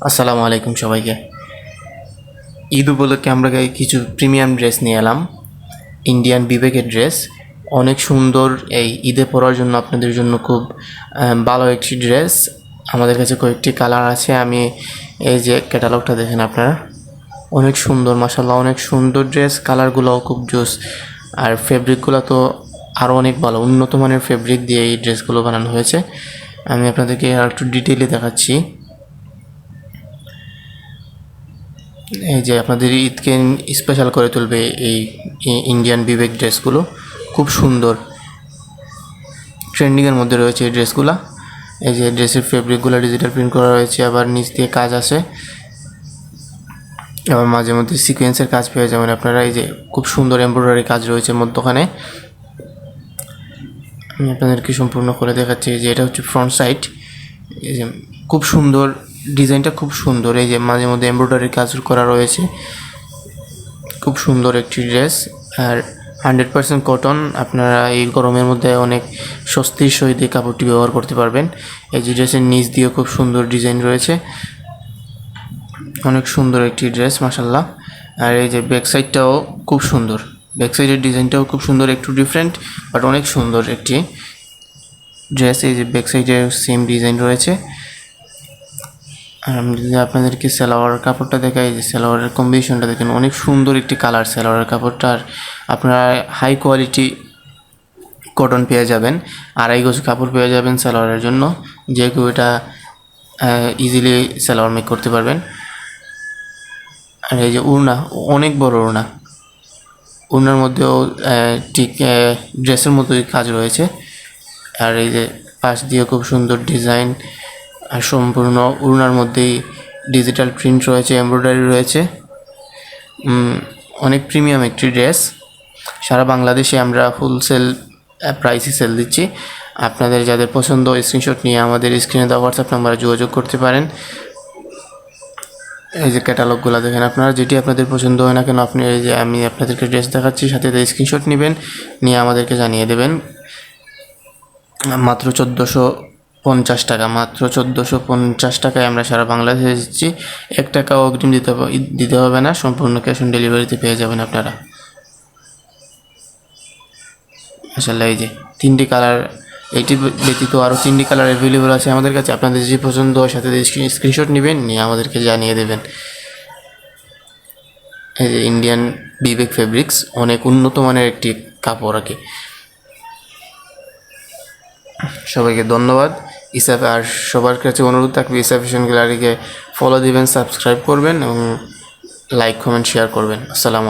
আসসালামু আলাইকুম সবাইকে। ঈদ উপলক্ষে আমরা কিছু প্রিমিয়াম ড্রেস নিয়ে এলাম। ইন্ডিয়ান বিবেকের ড্রেস, অনেক সুন্দর। এই ঈদে পরার জন্য আপনাদের জন্য খুব ভালো একটি ড্রেস। আমাদের কাছে কয়েকটি কালার আছে। আমি এই যে ক্যাটালগটা দেখেন আপনারা, অনেক সুন্দর, মাশাআল্লাহ অনেক সুন্দর ড্রেস। কালারগুলোও খুব জোস, আর ফেব্রিকগুলো তো আরও অনেক ভালো, উন্নত মানের ফেব্রিক দিয়ে এই ড্রেসগুলো বানানো হয়েছে। আমি আপনাদেরকে আর একটু ডিটেইলে দেখাচ্ছি। এই যে আপনাদের ঈদকে স্পেশাল করে তুলবে এই ইন্ডিয়ান বিবেক ড্রেসগুলো, খুব সুন্দর, ট্রেন্ডিংয়ের মধ্যে রয়েছে এই ড্রেসগুলো। এই যে ড্রেসের ফেব্রিকগুলো ডিজিটাল প্রিন্ট করা রয়েছে, আবার নিচ দিয়ে কাজ আছে, আবার মাঝে মধ্যে সিকোয়েন্সের কাজ পেয়ে যাবেন আপনারা। এই যে খুব সুন্দর এমব্রয়ডারি কাজ রয়েছে মধ্যখানে। আমি আপনাদেরকে সম্পূর্ণ করে দেখাচ্ছি। যে এটা হচ্ছে ফ্রন্ট সাইড, এই যে খুব সুন্দর ডিজাইনটা, খুব সুন্দর। এই যে মাঝে মধ্যে এমব্রয়ডারি কাজ করা রয়েছে, খুব সুন্দর একটি ড্রেস। আর 100% কটন। আপনারা এই গরমের মধ্যে অনেক স্বস্তির সহিত এই কাপড়টি ব্যবহার করতে পারবেন। এই যে ড্রেসের নিচ দিয়ে খুব সুন্দর ডিজাইন রয়েছে, অনেক সুন্দর একটি ড্রেস মাশাআল্লাহ। আর এই যে ব্যাক সাইডটাও খুব সুন্দর, ব্যাক সাইডের ডিজাইনটাও খুব সুন্দর, একটু ডিফারেন্ট বাট অনেক সুন্দর একটি ড্রেস। এই যে ব্যাক সাইডে সেম ডিজাইন রয়েছে। আর আমি যদি আপনাদেরকে সালোয়ার কাপড়টা দেখাই, যে সালোয়ারের কম্বিনেশনটা দেখেন, অনেক সুন্দর একটি কালার সালোয়ারের কাপড়টা। আর আপনারা হাই কোয়ালিটি কটন পেয়ে যাবেন, 2.5 গজ কাপড় পেয়ে যাবেন সালোয়ারের জন্য। যে কেউ এটা ইজিলি সালোয়ার মেক করতে পারবেন। আর এই যে ওড়না, অনেক বড় ওড়না, ওড়নার মধ্যেও ঠিক ড্রেসের মতোই কাজ রয়েছে। আর এই যে পাশ দিয়ে খুব সুন্দর ডিজাইন, আর সম্পূর্ণ ওড়নার মধ্যেই ডিজিটাল প্রিন্ট রয়েছে, এমব্রয়ডারি রয়েছে। অনেক প্রিমিয়াম একটি ড্রেস। সারা বাংলাদেশে আমরা হোলসেল প্রাইসে সেল দিচ্ছি। আপনাদের যাদের পছন্দ, স্ক্রিনশট নিয়ে আমাদের স্ক্রিনে দেওয়া হোয়াটসঅ্যাপ নাম্বারে যোগাযোগ করতে পারেন। এই যে ক্যাটালগুলো দেখেন আপনারা, যেটি আপনাদের পছন্দ হয় না কেন, আপনি এই যে আমি আপনাদেরকে ড্রেস দেখাচ্ছি, সাথে স্ক্রিনশট নেবেন, নিয়ে আমাদেরকে জানিয়ে দেবেন। মাত্র 1450 টাকা, মাত্র 1450 টাকায় আমরা সারা বাংলাদেশে দিচ্ছি। 1 টাকাও অগ্রিম দিতে হবে না, সম্পূর্ণ ক্যাশ অন ডেলিভারিতে পেয়ে যাবেন আপনারা মাশাআল্লাহ। এই যে 3টি কালার, এইটি ব্যতীত আরও 3টি কালার অ্যাভেলেবল আছে আমাদের কাছে। আপনাদের যে পছন্দ হয় সাথে স্ক্রিনশট নেবেন, নিয়ে আমাদেরকে জানিয়ে দেবেন। এই যে ইন্ডিয়ান বিবেক ফেব্রিক্স, অনেক উন্নত মানের একটি কাপড় আর কি। সবাইকে ধন্যবাদ। আর সবার কাছে অনুরোধ থাকবে, ইসা ফ্যাশন গ্যালারিকে ফলো দিবেন, সাবস্ক্রাইব করবেন এবং লাইক, কমেন্ট, শেয়ার করবেন। আসসালামু আলাইকুম।